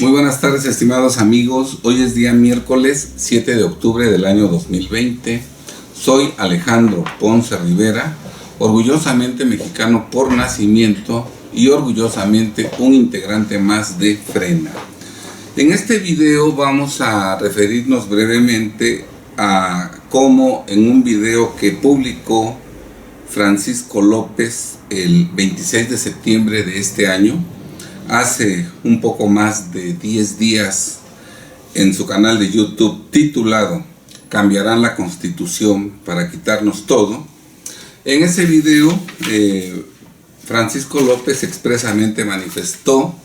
Muy buenas tardes, estimados amigos. Hoy es día miércoles 7 de octubre del año 2020. Soy Alejandro Ponce Rivera, orgullosamente mexicano por nacimiento y orgullosamente un integrante más de Frena. En este video vamos a referirnos brevemente a cómo en un video que publicó Francisco López el 26 de septiembre de este año, hace un poco más de 10 días, en su canal de YouTube titulado "Cambiarán la Constitución para quitarnos todo". En ese video Francisco López expresamente manifestó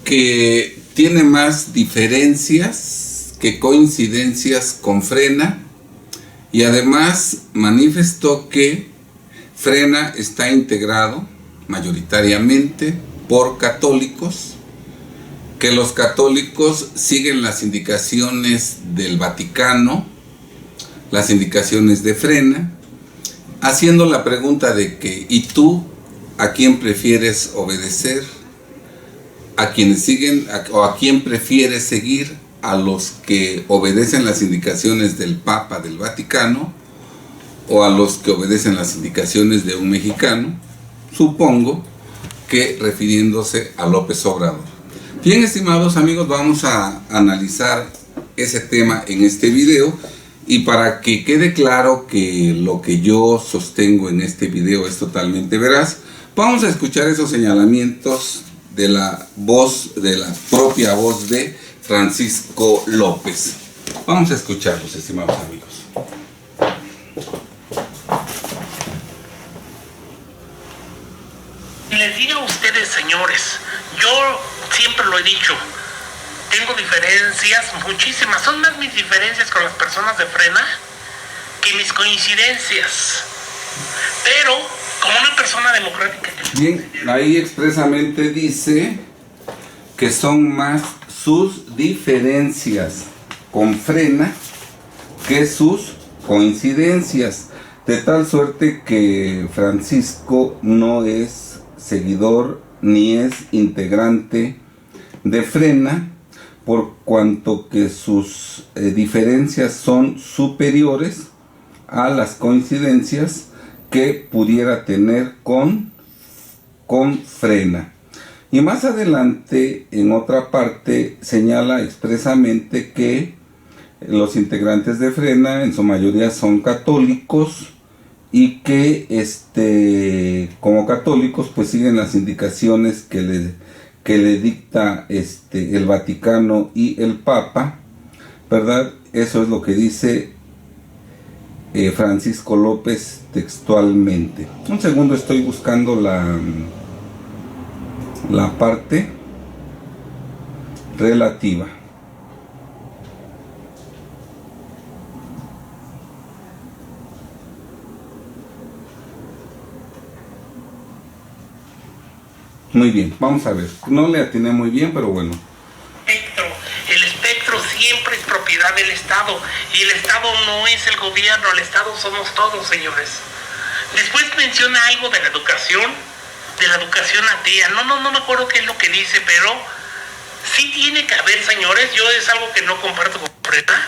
que tiene más diferencias que coincidencias con Frena, y además manifestó que Frena está integrado mayoritariamente por católicos, que los católicos siguen las indicaciones del Vaticano, las indicaciones de Frena, haciendo la pregunta de que ¿y tú a quién prefieres obedecer? ¿A quienes siguen o a quién prefieres seguir? ¿A los que obedecen las indicaciones del Papa, del Vaticano, o a los que obedecen las indicaciones de un mexicano? Supongo que refiriéndose a López Obrador. Bien, estimados amigos, vamos a analizar ese tema en este video, y para que quede claro que lo que yo sostengo en este video es totalmente veraz, vamos a escuchar esos señalamientos de la voz, de la propia voz de Francisco López. Vamos a escucharlos, estimados amigos. Les digo a ustedes, señores, yo siempre lo he dicho, tengo diferencias muchísimas, son más mis diferencias con las personas de Frena que mis coincidencias, pero como una persona democrática. Bien, ahí expresamente dice que son más sus diferencias con Frena que sus coincidencias, de tal suerte que Francisco no es seguidor ni es integrante de Frena, por cuanto que sus diferencias son superiores a las coincidencias que pudiera tener con Frena. Y más adelante, en otra parte, señala expresamente que los integrantes de Frena en su mayoría son católicos, y que como católicos pues siguen las indicaciones que le dicta el Vaticano y el Papa, ¿verdad? Eso es lo que dice Francisco López textualmente. Un segundo, estoy buscando la parte relativa. Muy bien, vamos a ver. No le atiné muy bien, pero bueno. El espectro siempre es propiedad del Estado, y el Estado no es el gobierno, el Estado somos todos, señores. Después menciona algo de la educación atea. No me acuerdo qué es lo que dice, pero sí tiene que haber, señores. Yo es algo que no comparto con Frena,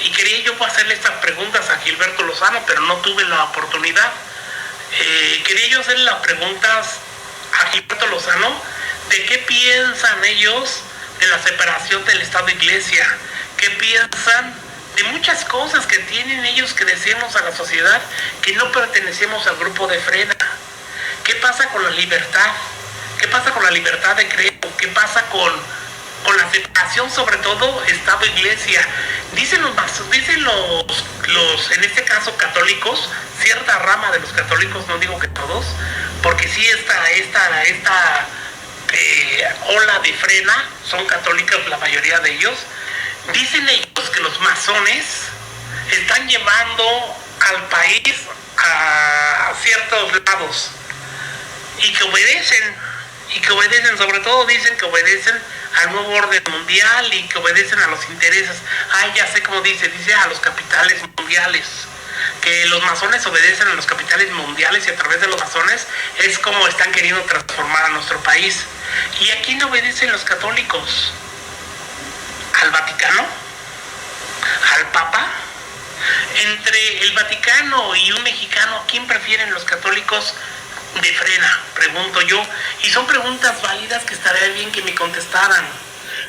y quería yo hacerle estas preguntas a Gilberto Lozano, pero no tuve la oportunidad. Quería yo hacerle las preguntas a Gilberto Lozano de qué piensan ellos de la separación del Estado e Iglesia, qué piensan de muchas cosas que tienen ellos que decirnos a la sociedad, que no pertenecemos al grupo de Frena. ¿Qué pasa con la libertad? ¿Qué pasa con la libertad de credo? ¿Qué pasa con la separación, sobre todo Estado-Iglesia? Dicen los en este caso católicos, cierta rama de los católicos, no digo que todos, porque sí esta ola de Frena son católicos, la mayoría de ellos. Dicen ellos que los masones están llevando al país a ciertos lados, y que obedecen, sobre todo dicen que obedecen al nuevo orden mundial, y que obedecen a los intereses, ya sé cómo dice a los capitales mundiales, que los masones obedecen a los capitales mundiales y a través de los masones es como están queriendo transformar a nuestro país. ¿Y a quién obedecen los católicos? ¿Al Vaticano? ¿Al Papa? Entre el Vaticano y un mexicano, ¿a quién prefieren los católicos de Frena? Pregunto yo. Y son preguntas válidas que estaría bien que me contestaran.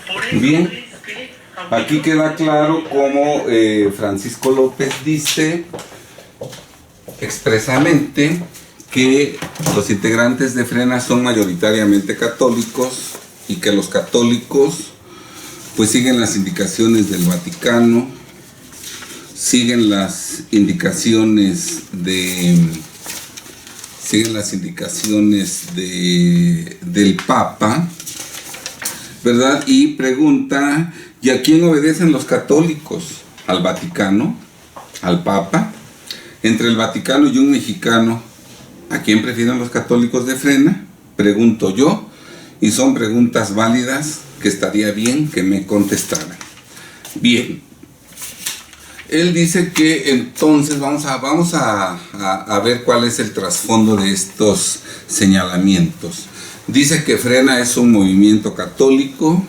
Por eso bien, es que, aquí queda claro cómo Francisco López dice expresamente que los integrantes de Frena son mayoritariamente católicos y que los católicos pues siguen las indicaciones del Vaticano, siguen las indicaciones del Papa, ¿verdad? Y pregunta, ¿y a quién obedecen los católicos? ¿Al Vaticano? ¿Al Papa? Entre el Vaticano y un mexicano, ¿a quién prefieren los católicos de Frena? Pregunto yo, y son preguntas válidas que estaría bien que me contestaran. Bien, él dice que entonces vamos a ver cuál es el trasfondo de estos señalamientos. Dice que Frena es un movimiento católico,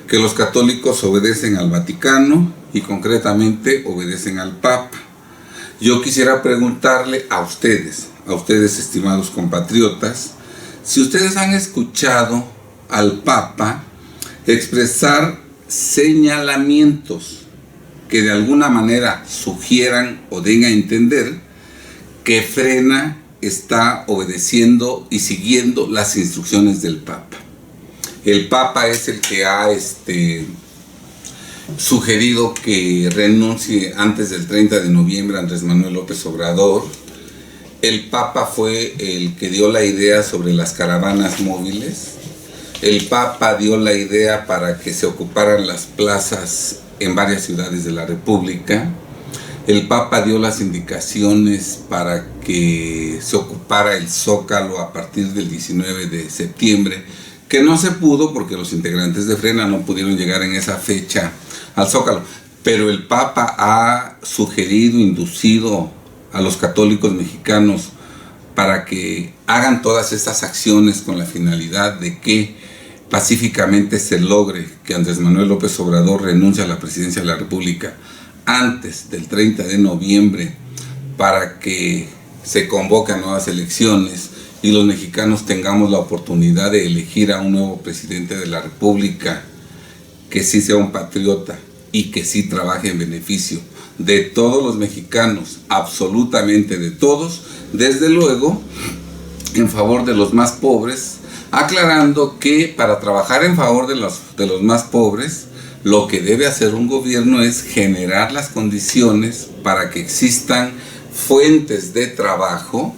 que los católicos obedecen al Vaticano y concretamente obedecen al Papa. Yo quisiera preguntarle a ustedes estimados compatriotas, si ustedes han escuchado al Papa expresar señalamientos que de alguna manera sugieran o den a entender que Frena está obedeciendo y siguiendo las instrucciones del Papa. El Papa es el que ha sugerido que renuncie antes del 30 de noviembre Andrés Manuel López Obrador. El Papa fue el que dio la idea sobre las caravanas móviles. El Papa dio la idea para que se ocuparan las plazas en varias ciudades de la República. El Papa dio las indicaciones para que se ocupara el Zócalo a partir del 19 de septiembre, que no se pudo porque los integrantes de Frena no pudieron llegar en esa fecha al Zócalo. Pero el Papa ha sugerido, inducido a los católicos mexicanos para que hagan todas estas acciones con la finalidad de que pacíficamente se logre que Andrés Manuel López Obrador renuncie a la presidencia de la República antes del 30 de noviembre para que se convoquen nuevas elecciones y los mexicanos tengamos la oportunidad de elegir a un nuevo presidente de la República que sí sea un patriota y que sí trabaje en beneficio de todos los mexicanos, absolutamente de todos, desde luego en favor de los más pobres, aclarando que para trabajar en favor de los más pobres, lo que debe hacer un gobierno es generar las condiciones para que existan fuentes de trabajo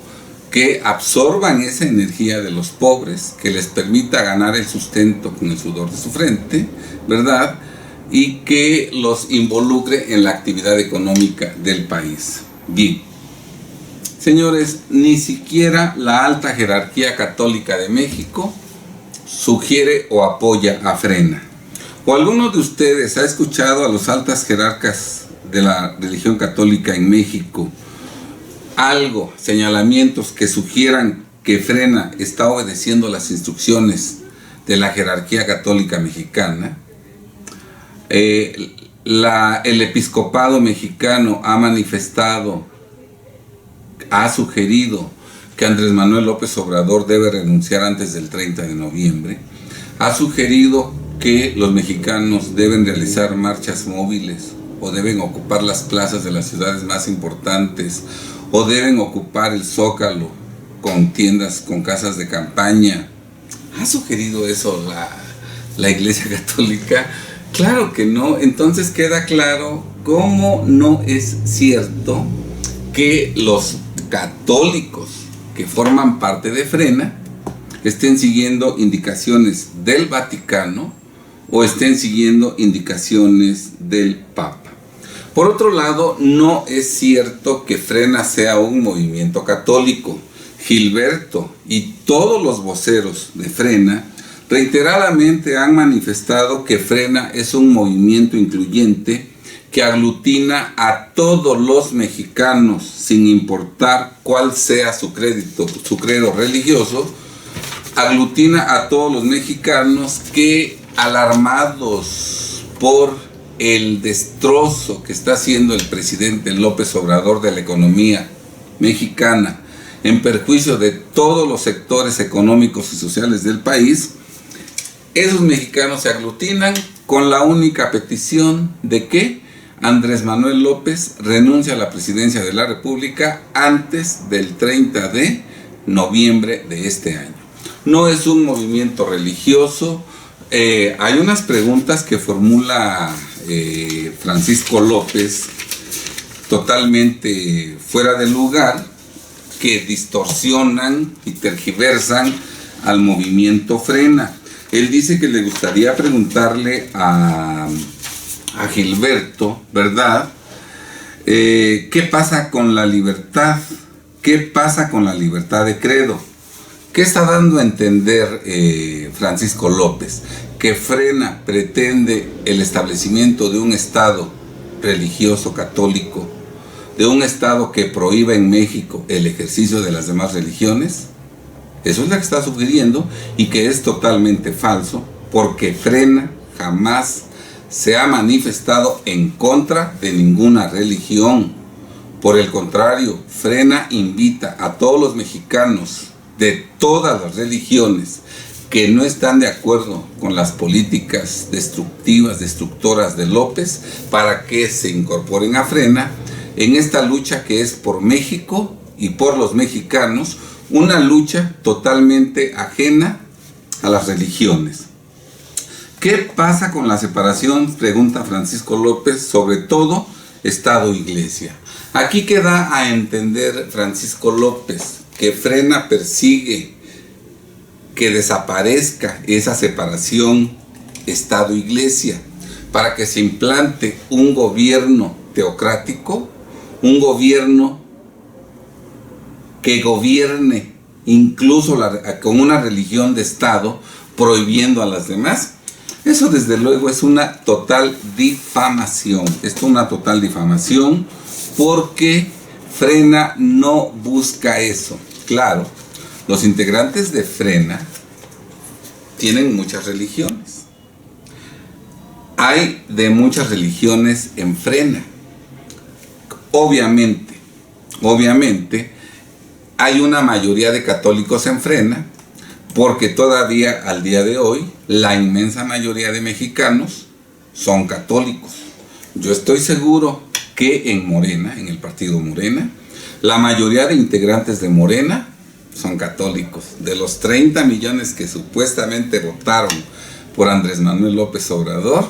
que absorban esa energía de los pobres, que les permita ganar el sustento con el sudor de su frente, ¿verdad? Y que los involucre en la actividad económica del país. Bien, señores, ni siquiera la alta jerarquía católica de México sugiere o apoya a Frena. ¿O alguno de ustedes ha escuchado a los altas jerarcas de la religión católica en México señalamientos que sugieran que Frena está obedeciendo las instrucciones de la jerarquía católica mexicana? El episcopado mexicano ha manifestado, ha sugerido que Andrés Manuel López Obrador debe renunciar antes del 30 de noviembre, ha sugerido que los mexicanos deben realizar marchas móviles o deben ocupar las plazas de las ciudades más importantes o deben ocupar el Zócalo con tiendas, con casas de campaña. ¿Ha sugerido eso la Iglesia Católica? Claro que no. Entonces queda claro cómo no es cierto que los católicos que forman parte de Frena estén siguiendo indicaciones del Vaticano o estén siguiendo indicaciones del Papa. Por otro lado, no es cierto que Frena sea un movimiento católico. Gilberto y todos los voceros de Frena reiteradamente han manifestado que Frena es un movimiento incluyente que aglutina a todos los mexicanos, sin importar cuál sea su credo religioso, aglutina a todos los mexicanos que, alarmados por el destrozo que está haciendo el presidente López Obrador de la economía mexicana, en perjuicio de todos los sectores económicos y sociales del país, esos mexicanos se aglutinan con la única petición de que Andrés Manuel López renuncie a la presidencia de la República antes del 30 de noviembre de este año. No es un movimiento religioso. Hay unas preguntas que formula Francisco López totalmente fuera de lugar, que distorsionan y tergiversan al movimiento Frena. Él dice que le gustaría preguntarle a Gilberto, ¿verdad? ¿Qué pasa con la libertad? ¿Qué pasa con la libertad de credo? ¿Qué está dando a entender Francisco López? Que Frena pretende el establecimiento de un Estado religioso católico, de un Estado que prohíba en México el ejercicio de las demás religiones. Eso es lo que está sugiriendo, y que es totalmente falso, porque Frena jamás se ha manifestado en contra de ninguna religión. Por el contrario, Frena invita a todos los mexicanos de todas las religiones que no están de acuerdo con las políticas destructoras de López, para que se incorporen a Frena en esta lucha que es por México y por los mexicanos, una lucha totalmente ajena a las religiones. ¿Qué pasa con la separación?, pregunta Francisco López, sobre todo Estado-Iglesia. Aquí queda a entender Francisco López que Frena persigue que desaparezca esa separación Estado-Iglesia, para que se implante un gobierno teocrático, un gobierno que gobierne incluso con una religión de Estado, prohibiendo a las demás. Eso desde luego es una total difamación. Esto es una total difamación, porque Frena no busca eso. Claro, los integrantes de Frena tienen muchas religiones. Hay de muchas religiones en Frena. Obviamente, hay una mayoría de católicos en Frena, porque todavía al día de hoy la inmensa mayoría de mexicanos son católicos. Yo estoy seguro que en Morena, en el partido Morena, la mayoría de integrantes de Morena son católicos. De los 30 millones que supuestamente votaron por Andrés Manuel López Obrador,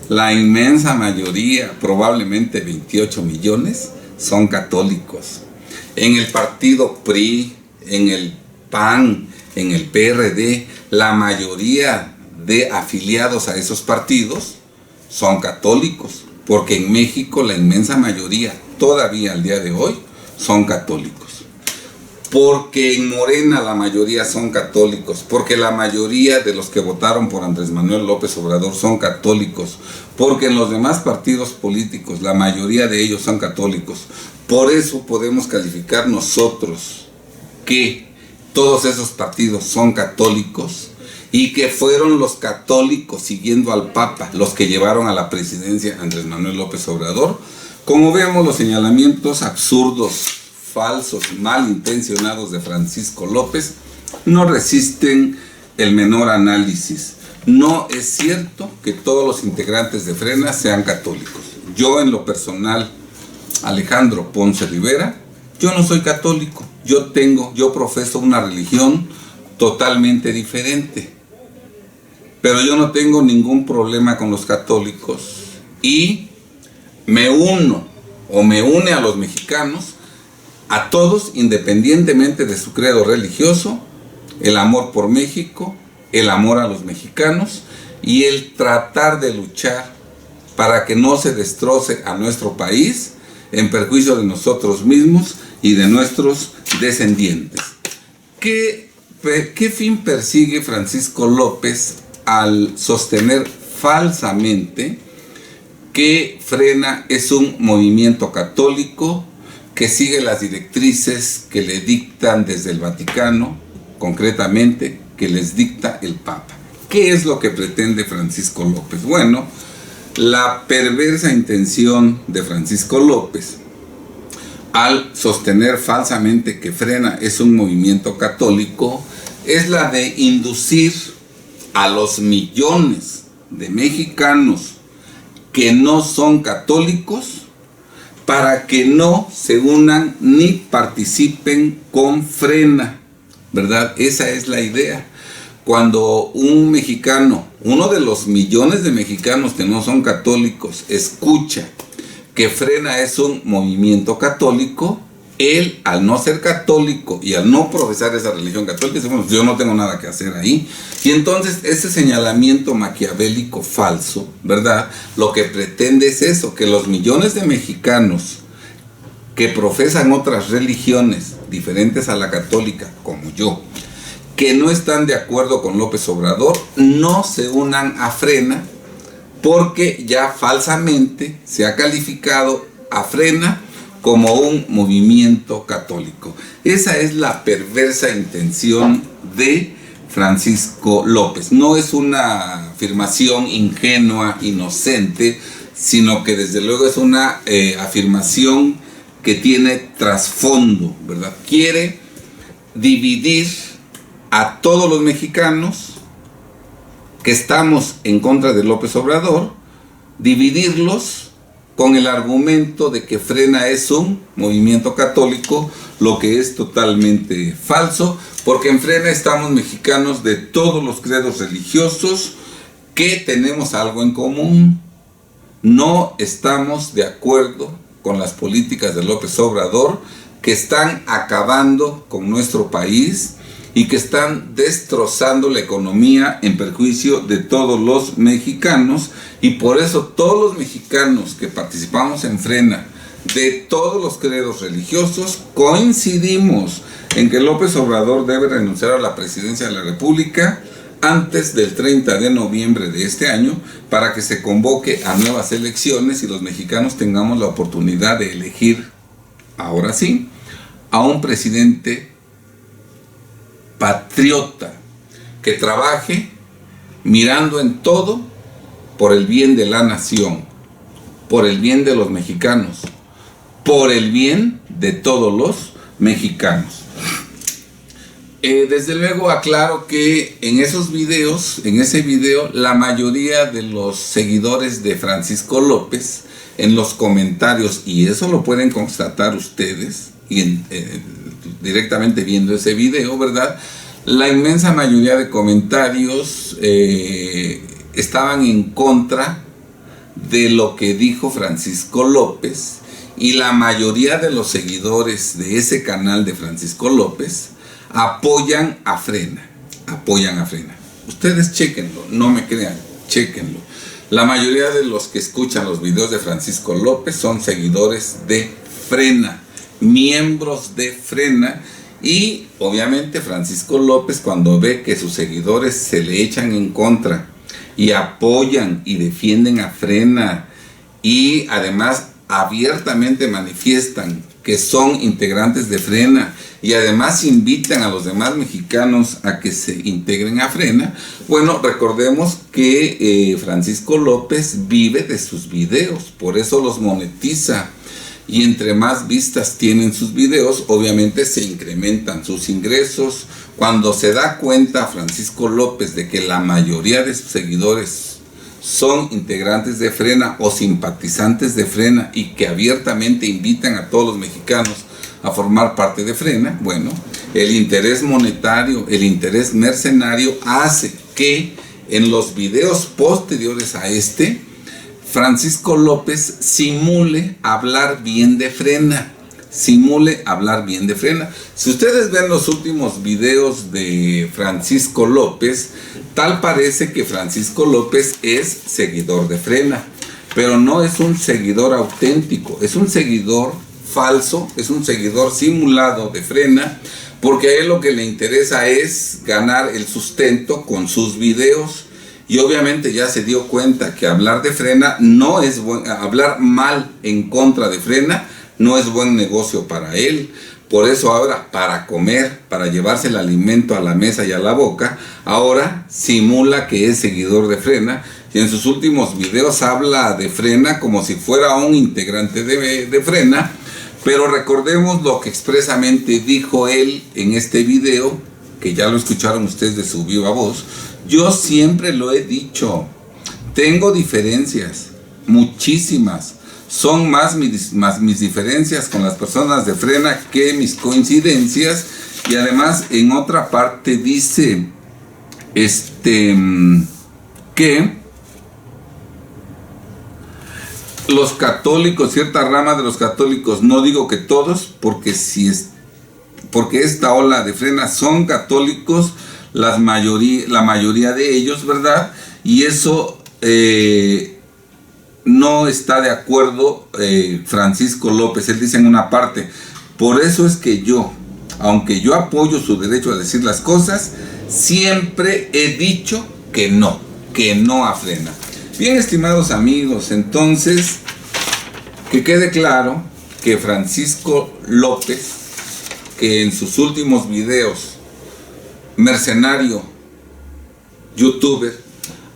la inmensa mayoría, probablemente 28 millones, son católicos. En el partido PRI, en el PAN, en el PRD, la mayoría de afiliados a esos partidos son católicos, porque en México la inmensa mayoría, todavía al día de hoy, son católicos. Porque en Morena la mayoría son católicos, porque la mayoría de los que votaron por Andrés Manuel López Obrador son católicos, porque en los demás partidos políticos la mayoría de ellos son católicos. Por eso podemos calificar nosotros que todos esos partidos son católicos, y que fueron los católicos, siguiendo al Papa, los que llevaron a la presidencia a Andrés Manuel López Obrador. Como vemos, los señalamientos absurdos, falsos, malintencionados de Francisco López no resisten el menor análisis. No es cierto que todos los integrantes de Frena sean católicos. Yo, en lo personal, Alejandro Ponce Rivera, yo no soy católico. Yo profeso una religión totalmente diferente. Pero yo no tengo ningún problema con los católicos, y me une a los mexicanos, a todos, independientemente de su credo religioso, el amor por México, el amor a los mexicanos, y el tratar de luchar para que no se destroce a nuestro país en perjuicio de nosotros mismos y de nuestros descendientes. ¿Qué fin persigue Francisco López al sostener falsamente que Frena es un movimiento católico que sigue las directrices que le dictan desde el Vaticano, concretamente que les dicta el Papa. ¿Qué es lo que pretende Francisco López? Bueno, la perversa intención de Francisco López al sostener falsamente que Frena es un movimiento católico es la de inducir a los millones de mexicanos que no son católicos para que no se unan ni participen con Frena, ¿verdad? Esa es la idea. Cuando un mexicano, uno de los millones de mexicanos que no son católicos, escucha que Frena es un movimiento católico, él, al no ser católico y al no profesar esa religión católica, dice, bueno, yo no tengo nada que hacer ahí. Y entonces ese señalamiento maquiavélico falso, ¿verdad? Lo que pretende es eso, que los millones de mexicanos que profesan otras religiones diferentes a la católica, como yo, que no están de acuerdo con López Obrador, no se unan a Frena, porque ya falsamente se ha calificado a Frena como un movimiento católico. Esa es la perversa intención de Francisco López. No es una afirmación ingenua, inocente, sino que desde luego es una afirmación que tiene trasfondo, ¿verdad? Quiere dividir a todos los mexicanos que estamos en contra de López Obrador, dividirlos con el argumento de que Frena es un movimiento católico, lo que es totalmente falso, porque en Frena estamos mexicanos de todos los credos religiosos que tenemos algo en común. No estamos de acuerdo con las políticas de López Obrador, que están acabando con nuestro país y que están destrozando la economía en perjuicio de todos los mexicanos. Y por eso todos los mexicanos que participamos en Frena, de todos los credos religiosos, coincidimos en que López Obrador debe renunciar a la presidencia de la República antes del 30 de noviembre de este año, para que se convoque a nuevas elecciones y los mexicanos tengamos la oportunidad de elegir, ahora sí, a un presidente patriota, que trabaje mirando en todo por el bien de la nación, por el bien de los mexicanos, por el bien de todos los mexicanos. Desde luego aclaro que en esos videos, en ese video, la mayoría de los seguidores de Francisco López, en los comentarios, y eso lo pueden constatar ustedes, y directamente viendo ese video, ¿verdad? La inmensa mayoría de comentarios estaban en contra de lo que dijo Francisco López, y la mayoría de los seguidores de ese canal de Francisco López apoyan a Frena. Ustedes chéquenlo, no me crean, chéquenlo. La mayoría de los que escuchan los videos de Francisco López son seguidores de Frena, miembros de Frena. Y obviamente Francisco López, cuando ve que sus seguidores se le echan en contra y apoyan y defienden a Frena, y además abiertamente manifiestan que son integrantes de Frena, y además invitan a los demás mexicanos a que se integren a Frena, bueno, recordemos que Francisco López vive de sus videos, por eso los monetiza. Y entre más vistas tienen sus videos, obviamente se incrementan sus ingresos. Cuando se da cuenta Francisco López de que la mayoría de sus seguidores son integrantes de Frena o simpatizantes de Frena, y que abiertamente invitan a todos los mexicanos a formar parte de Frena, bueno, el interés monetario, el interés mercenario hace que en los videos posteriores a este, Francisco López simule hablar bien de Frena. Si ustedes ven los últimos videos de Francisco López, tal parece que Francisco López es seguidor de Frena, pero no es un seguidor auténtico, es un seguidor falso, es un seguidor simulado de Frena, porque a él lo que le interesa es ganar el sustento con sus videos. y obviamente ya se dio cuenta que hablar de Frena no es hablar mal en contra de Frena no es buen negocio para él. Por eso ahora, para comer, para llevarse el alimento a la mesa y a la boca, ahora simula que es seguidor de Frena, y en sus últimos videos habla de Frena como si fuera un integrante de Frena. Pero recordemos lo que expresamente dijo él en este video, que ya lo escucharon ustedes de su viva voz. Yo siempre lo he dicho, tengo diferencias, muchísimas. Son más mis diferencias con las personas de Frena que mis coincidencias. Y además en otra parte dice que los católicos, cierta rama de los católicos, no digo que todos, porque esta ola de Frena son católicos, la mayoría de ellos, ¿verdad? Y eso no está de acuerdo Francisco López. Él dice en una parte, por eso es que yo, aunque yo apoyo su derecho a decir las cosas, siempre he dicho que no a Frena. Bien, estimados amigos, entonces que quede claro que Francisco López, que en sus últimos videos, mercenario, youtuber,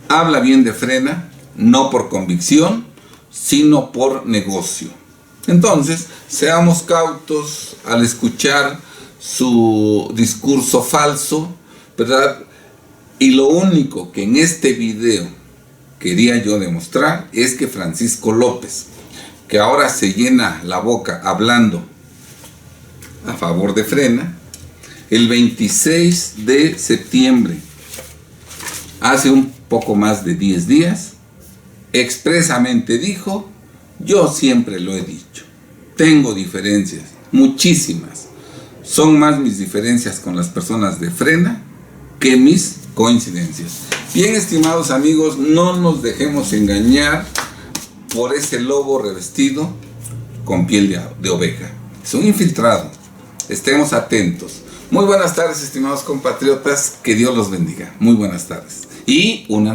habla bien de Frena, no por convicción, sino por negocio. Entonces, seamos cautos al escuchar su discurso falso, ¿verdad? Y lo único que en este video quería yo demostrar es que Francisco López, que ahora se llena la boca hablando a favor de Frena, el 26 de septiembre, hace un poco más de 10 días, expresamente dijo, yo siempre lo he dicho, tengo diferencias, muchísimas, son más mis diferencias con las personas de Frena que mis coincidencias. Bien, estimados amigos, no nos dejemos engañar por ese lobo revestido con piel de oveja. Es un infiltrado. Estemos atentos. Muy buenas tardes, estimados compatriotas. Que Dios los bendiga. Muy buenas tardes. Y una